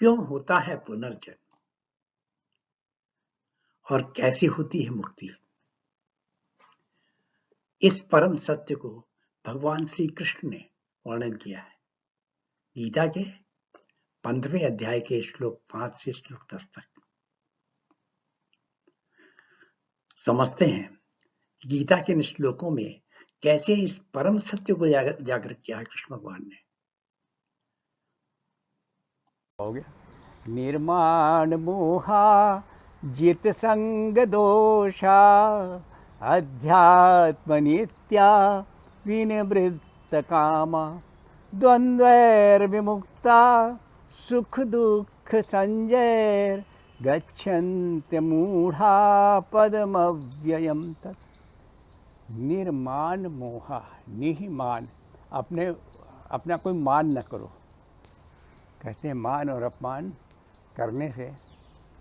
क्यों होता है पुनर्जन्म और कैसे होती है मुक्ति? इस परम सत्य को भगवान श्री कृष्ण ने वर्णन किया है गीता के 15वें अध्याय के श्लोक 5 से श्लोक 10 तक। समझते हैं कि गीता के इन श्लोकों में कैसे इस परम सत्य को जागृत किया है कृष्ण भगवान ने। हो गया निर्माण मोहा जित संग दोषा अध्यात्म नित्या विनिवृत्त कामा द्वंद्वैर विमुक्ता सुख दुख संजैर गच्छन्त्य मूढ़ा पदमव्ययम तत्। निर्माण मोहा निहिमान, अपना कोई मान न करो। कहते हैं मान और अपमान करने से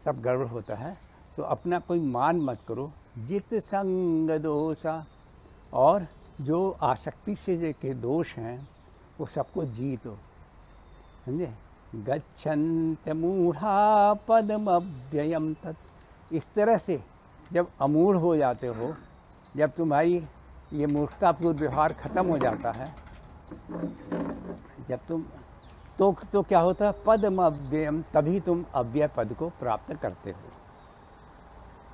सब गड़बड़ होता है, तो अपना कोई मान मत करो। जित संग दोषा, और जो आसक्ति से के दोष हैं वो सबको जीतो, समझे। गच्छन्त्य मूढ़ा पदमव्ययम तत्। इस तरह से जब अमूढ़ हो जाते हो, जब तुम्हारी ये मूर्खतापूर्ण व्यवहार खत्म हो जाता है, जब तुम तो क्या होता है, पदम अव्ययम, तभी तुम अव्यय पद को प्राप्त करते हो।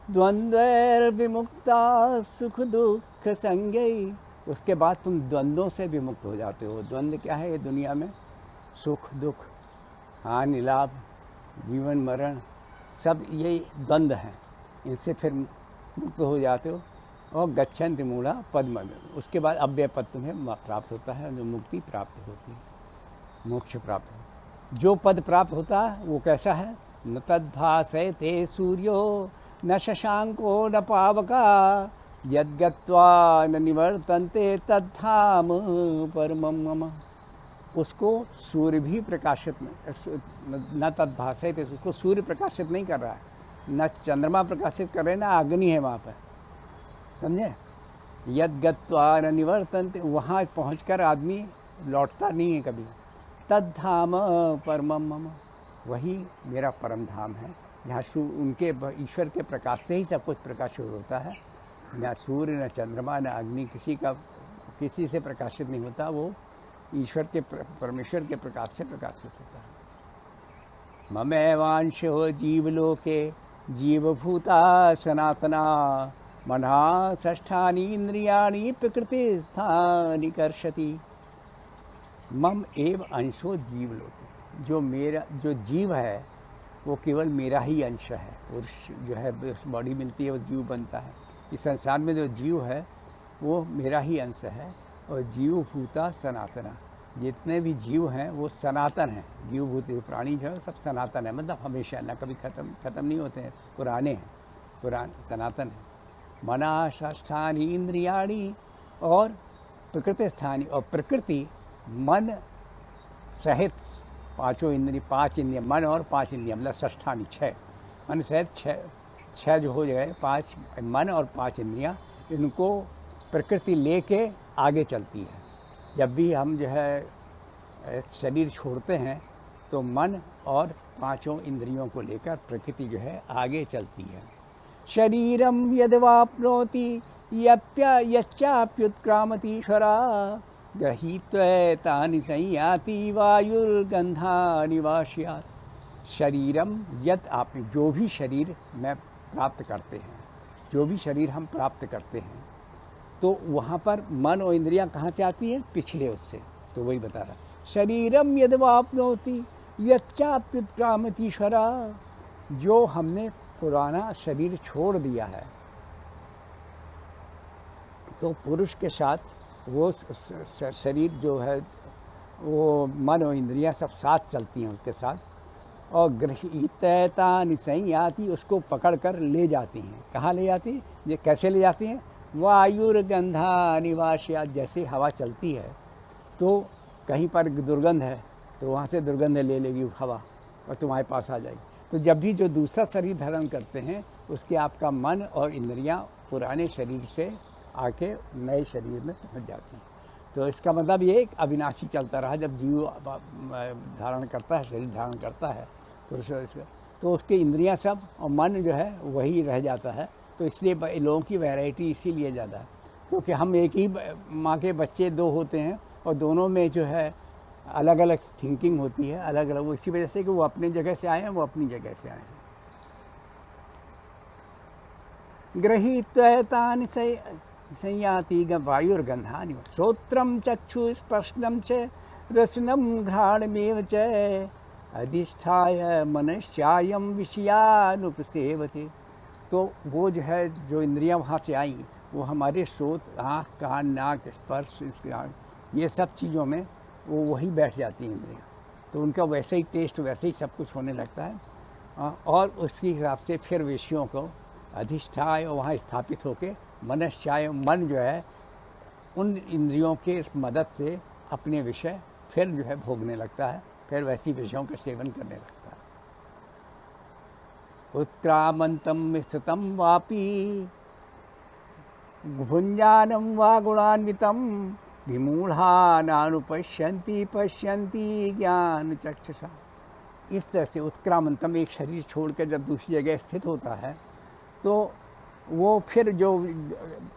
द्वंद्वैर विमुक्ता सुख दुख संगई, उसके बाद तुम द्वंद्वों से विमुक्त हो जाते हो। द्वंद्व क्या है ये दुनिया में? सुख दुख, हानि लाभ, जीवन मरण, सब ये द्वंद्व हैं। इनसे फिर मुक्त हो जाते हो। और गच्छन्ति मूढ़ा पद्म, उसके बाद अव्यय पद तुम्हें प्राप्त होता है, जो मुक्ति प्राप्त होती है, मोक्ष प्राप्त हो। जो पद प्राप्त होता है वो कैसा है? न तद्भासयते सूर्यो न शशांको न पावका यद्गत्वा न निवर्तन्ते तद्धाम परमं मम। उसको सूर्य भी प्रकाशित न तद्भासयते, उसको सूर्य प्रकाशित नहीं कर रहा है, न चंद्रमा प्रकाशित कर रहे, ना अग्नि है वहाँ पर, समझे। यद्गत्वा न निवर्तन्ते, वहाँ पहुँचकर आदमी लौटता नहीं है कभी। तद्धाम परमं मम, वही मेरा परम धाम है, जहाँ उनके ईश्वर के प्रकाश से ही सब कुछ प्रकाशित होता है। न सूर्य न चंद्रमा न अग्नि किसी से प्रकाशित नहीं होता, वो ईश्वर के परमेश्वर के प्रकाश से प्रकाशित होता है। ममेवांशो जीवलोके जीवभूता सनातना मना षष्ठानि इंद्रियाणि प्रकृतिस्थानि कर्षति। मम एव अंशो जीवलोके, जो जीव है वो केवल मेरा ही अंश है। पुरुष जो है बॉडी मिलती है वो जीव बनता है। इस संसार में जो जीव है वो मेरा ही अंश है। और जीवभूता सनातना, जितने भी जीव हैं वो सनातन हैं। जीवभूत प्राणी जो है सब सनातन है, मतलब हमेशा, ना कभी खत्म नहीं होते हैं, पुराने हैं, सनातन है। मना षष्ठानि इंद्रियाणि, और प्रकृति स्थानी, और प्रकृति मन सहित पांचों इंद्रिय, 5 इंद्रिय, मन और 5 इंद्रिय, मतलब षष्ठानी 6, मन सहित 6 जो हो जाए, 5 मन और 5 इंद्रियाँ, इनको प्रकृति लेके आगे चलती है। जब भी हम जो है शरीर छोड़ते हैं तो मन और 5 इंद्रियों को लेकर प्रकृति जो है आगे चलती है। शरीरम यद्वाप्नोति यच्चाप्युत्क्रामतीश्वरा गृहीत्वैतानि संयाति वायुर्गंधानि वाष्यात्। शरीरम यत्, आप जो भी शरीर में प्राप्त करते हैं, जो भी शरीर हम प्राप्त करते हैं, तो वहाँ पर मन और इंद्रियां कहाँ से आती हैं? पिछले उससे। तो वही बता रहा, शरीरम यद्वाप्नोति यच्चाप्युत्क्रामतीश्वरा, जो हमने पुराना शरीर छोड़ दिया है, तो पुरुष के साथ वो शरीर जो है वो मन और इंद्रियां सब साथ चलती हैं उसके साथ। और गृहीत्वैतानि संयाति, उसको पकड़ कर ले जाती हैं। कहाँ ले जाती हैं? ये कैसे ले जाती हैं? वायुर्गंधानि वाष्यात्, जैसे हवा चलती है तो कहीं पर दुर्गंध है तो वहाँ से दुर्गंध ले लेगी हवा और तुम्हारे पास आ जाएगी। तो जब भी जो दूसरा शरीर धारण करते हैं उसके आपका मन और इंद्रियां पुराने शरीर से आके नए शरीर में पहुँच जाती हैं। तो इसका मतलब ये एक अविनाशी चलता रहा। जब जीव धारण करता है, शरीर धारण करता है, पुरुष और स्त्री, तो उसकी इंद्रियां सब और मन जो है वही रह जाता है। तो इसलिए लोगों की वैरायटी इसीलिए ज़्यादा है, क्योंकि हम एक ही माँ के बच्चे दो होते हैं और दोनों में जो है अलग अलग थिंकिंग होती है, अलग अलग, इसी वजह से कि वो अपनी जगह से आए हैं, वो अपनी जगह से आए हैं। गृहीत्वैतानि संयाति वायुर्गन्धानि श्रोत्रं चक्षु स्पर्शनं च रसनं घ्राणमेव च अधिष्ठाय मनश्चायं विषयानुपसेवते। तो वो जो है, जो इंद्रियां वहाँ से आई, वो हमारे श्रोत, आँख, कान, नाक, स्पर्श, ये सब चीज़ों में वो वही बैठ जाती हैं इंद्रियां। तो उनका वैसे ही टेस्ट, वैसे ही सब कुछ होने लगता है। और उसके हिसाब से फिर विषयों को अधिष्ठाय वहाँ स्थापित होके मनश्चाय, मन जो है उन इंद्रियों के मदद से अपने विषय फिर जो है भोगने लगता है, फिर वैसी विषयों का सेवन करने लगता है। उत्क्रामंतम स्थितम वापी भुंजानम वा गुणान्वितम विमूढ़ानानुपश्यन्ति पश्यन्ति ज्ञान चक्षुषा। इस तरह से उत्क्रामंतम, एक शरीर छोड़कर जब दूसरी जगह स्थित होता है तो वो फिर जो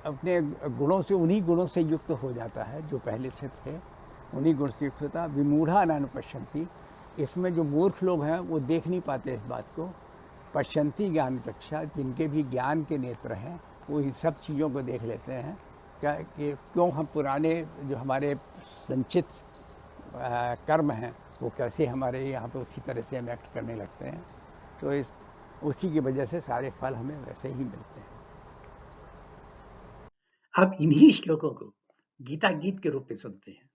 अपने गुणों से, उन्हीं गुणों से युक्त हो जाता है जो पहले से थे, उन्हीं गुण से युक्त होता है। विमूढ़ानानुपश्यन्ति, इसमें जो मूर्ख लोग हैं वो देख नहीं पाते इस बात को। पश्यन्ति ज्ञान चक्षुषा, जिनके भी ज्ञान के नेत्र हैं वो इन सब चीज़ों को देख लेते हैं क्या कि क्यों हम पुराने जो हमारे संचित कर्म हैं वो कैसे हमारे यहाँ पे उसी तरह से हम एक्ट करने लगते हैं। तो उसी की वजह से सारे फल हमें वैसे ही मिलते हैं। अब इन्हीं श्लोकों को गीता गीत के रूप में सुनते हैं।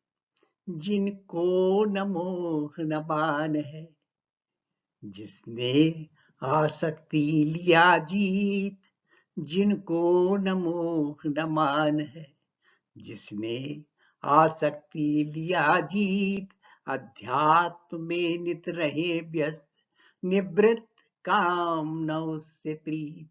जिनको न मोह न मान है, जिसने आसक्ति लिया जीत, जिनको न मोह न मान है, जिसने आसक्ति लिया जीत, अध्यात्म में नित रहे व्यस्त, निवृत्त काम न उससे प्रीत।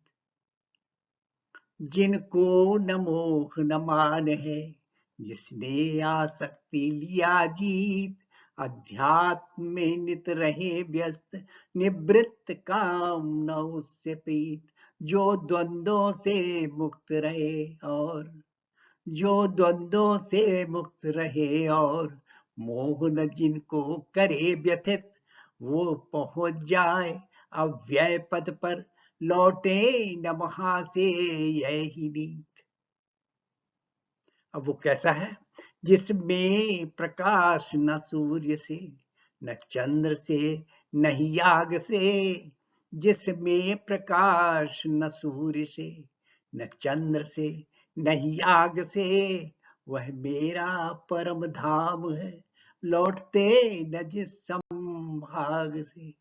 जिनको न मोह न मान है, जिसने आसक्ति लिया जीत, अध्यात्म में नित रहे व्यस्त, निवृत्त काम न उससे प्रीत। जो द्वंद्वों से मुक्त रहे और जो द्वंद्वों से मुक्त रहे और मोह न जिनको करे व्यथित, वो पहुंच जाए अव्यय पद पर, लौटे न वहां से यही नीत। अब वो कैसा है? जिसमें प्रकाश न सूर्य से, न चंद्र से, न ही आग से। जिसमें प्रकाश न सूर्य से, न चंद्र से, न ही आग से, वह मेरा परम धाम है, लौटते न जिस संभाग से।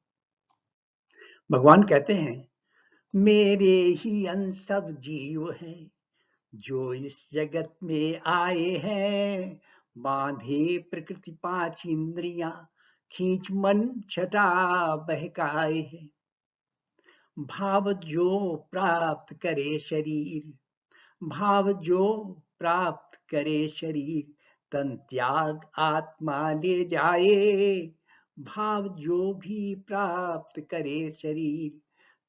भगवान कहते हैं, मेरे ही अंश सब जीव हैं जो इस जगत में आए हैं, बांधे प्रकृति पांच इंद्रियां, खींच मन छटा बहकाए हैं। भाव जो प्राप्त करे शरीर, भाव जो प्राप्त करे शरीर, तन त्याग आत्मा ले जाए। भाव जो भी प्राप्त करे शरीर,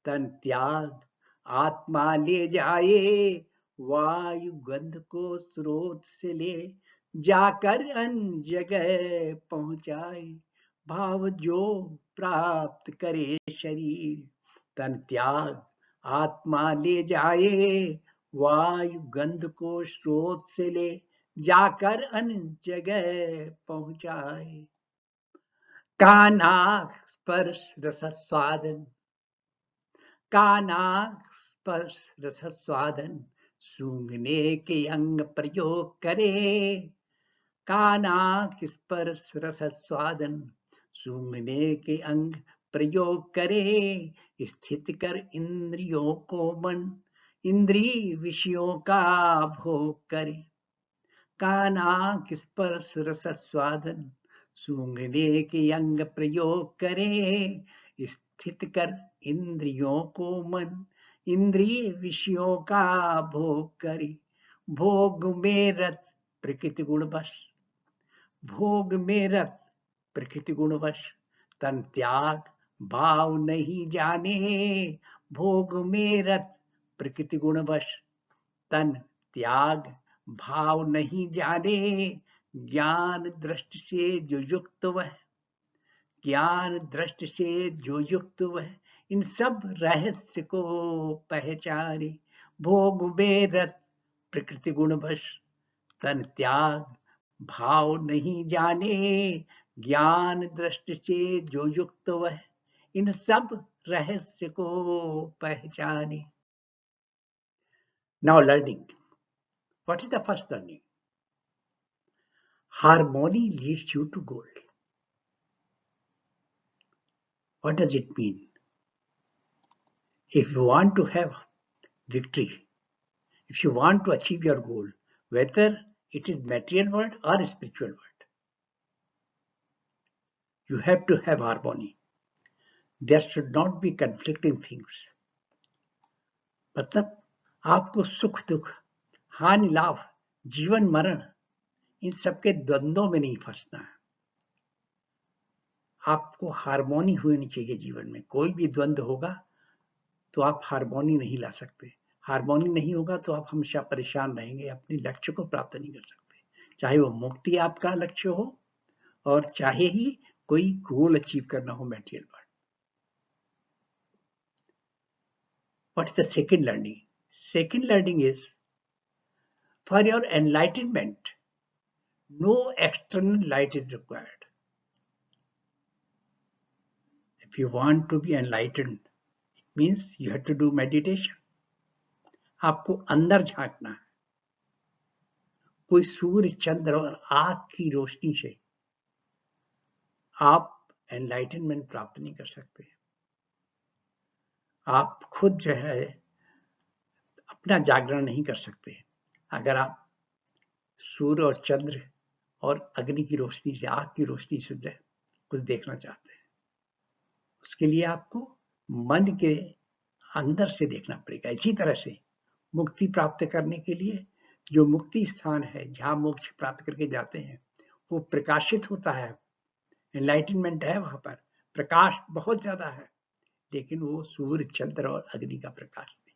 तन त्याग आत्मा ले जाए। वायु गंध को स्रोत से ले जाकर अन्य जगह पहुंचाए। भाव जो प्राप्त करे शरीर, तन त्याग आत्मा ले जाए। वायु गंध को स्रोत से ले जाकर अन्य जगह पहुंचाए। कानाख स्पर्श रस स्वादन, कानाख स्पर्श रस स्वादन, सूंघने के अंग प्रयोग करे। कानाख स्पर्श रस स्वादन, सूंघने के अंग प्रयोग करे। स्थित कर इंद्रियों को मन, इंद्रिय विषयों का भोग करे। कानाख स्पर्श रस स्वादन, सूंघने के अंग प्रयोग करे। स्थित कर इंद्रियों को मन, इंद्रिय विषयों का भोग करे। भोग में रत प्रकृति गुण वश, भोग में रत प्रकृति गुण वश, तन त्याग भाव नहीं जाने भोग में रत प्रकृति गुणवश, तन त्याग भाव नहीं जाने ज्ञान दृष्टि से जो युक्त वह, ज्ञान दृष्टि से जो युक्त वह इन सब रहस्य को पहचाने, भोग में रत प्रकृति गुणवश, तन त्याग भाव नहीं जाने ज्ञान दृष्टि से जो युक्त वह इन सब रहस्य को पहचाने. Now learning. What is the first learning? Harmony leads you to goal. What does it mean? If you want to have victory, if you want to achieve your goal, whether it is material world or spiritual world, you have to have harmony. There should not be conflicting things. मतलब आपको सुख दुख, हानि लाभ, जीवन मरण, इन सबके द्वंद्वों में नहीं फंसना है. आपको हार्मोनी होनी चाहिए जीवन में. कोई भी द्वंद्व होगा तो आप हार्मोनी नहीं ला सकते. हार्मोनी नहीं होगा तो आप हमेशा परेशान रहेंगे, अपने लक्ष्य को प्राप्त नहीं कर सकते, चाहे वो मुक्ति आपका लक्ष्य हो और चाहे ही कोई गोल अचीव करना हो material world. What is the second learning? Second learning is, for your enlightenment, no external light is required. If you want to be enlightened, it means you have to do meditation. आपको अंदर झांकना है. कोई सूर्य चंद्र और आग की रोशनी से आप enlightenment प्राप्त नहीं कर सकते. आप खुद जो है अपना जागरण नहीं कर सकते अगर आप सूर्य और चंद्र और अग्नि की रोशनी से, आग की रोशनी से कुछ देखना चाहते हैं. उसके लिए आपको मन के अंदर से देखना पड़ेगा. इसी तरह से मुक्ति प्राप्त करने के लिए जो मुक्ति स्थान है, जहां मोक्ष प्राप्त करके जाते हैं, वो प्रकाशित होता है. एनलाइटनमेंट है, वहां पर प्रकाश बहुत ज्यादा है, लेकिन वो सूर्य चंद्र और अग्नि का प्रकाश नहीं.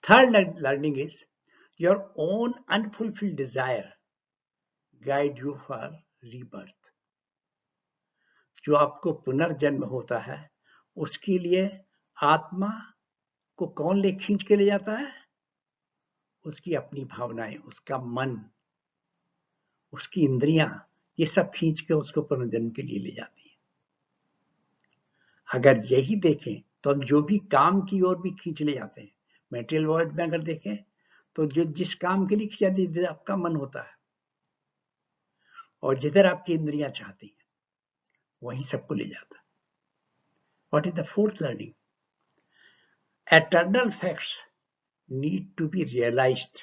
Third learning is, your own unfulfilled Dzire guide you for rebirth. जो आपको पुनर्जन्म होता है, उसके लिए आत्मा को कौन ले खींच के ले जाता है? उसकी अपनी भावनाएं, उसका मन, उसकी इंद्रियां, ये सब खींच के उसको पुनर्जन्म के लिए ले जाती है. अगर यही देखें तो हम जो भी काम की ओर भी खींच ले जाते हैं. मटेरियल वर्ल्ड में अगर देखें तो जो जिस काम के लिए खींचा जिधर आपका मन होता है और जिधर आपकी इंद्रियां चाहती हैं, वहीं सबको ले जाता है. What is the fourth learning? Eternal facts need to be realized,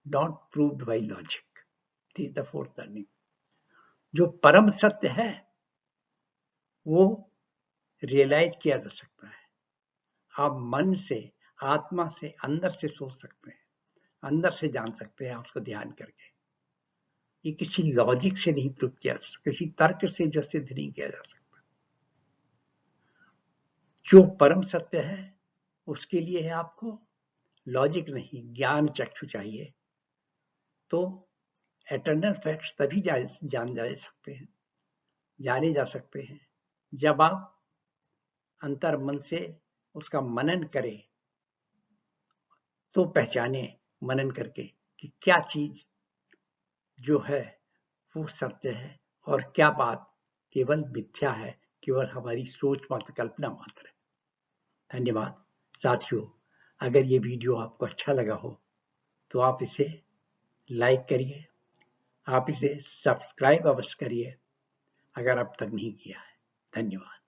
not proved by logic. This is the fourth learning. जो परम सत्य है वो रियलाइज किया जा सकता है. आप मन से, आत्मा से, अंदर से सोच सकते हैं, अंदर से जान सकते हैं उसको ध्यान करके. ये किसी लॉजिक से नहीं प्रूव किया जा सकता, किसी तर्क से जो सिद्ध नहीं किया जा सकता. जो परम सत्य है उसके लिए है आपको लॉजिक नहीं, ज्ञान चक्षु चाहिए. तो एटर्नल फैक्ट्स तभी जाने जा सकते हैं जब आप अंतर मन से उसका मनन करें, तो पहचाने मनन करके कि क्या चीज जो है वो सत्य है और क्या बात केवल मिथ्या है, केवल हमारी सोच मात्र, कल्पना मात्र है. धन्यवाद साथियों. अगर ये वीडियो आपको अच्छा लगा हो तो आप इसे लाइक करिए, आप इसे सब्सक्राइब अवश्य करिए अगर अब तक नहीं किया है. धन्यवाद.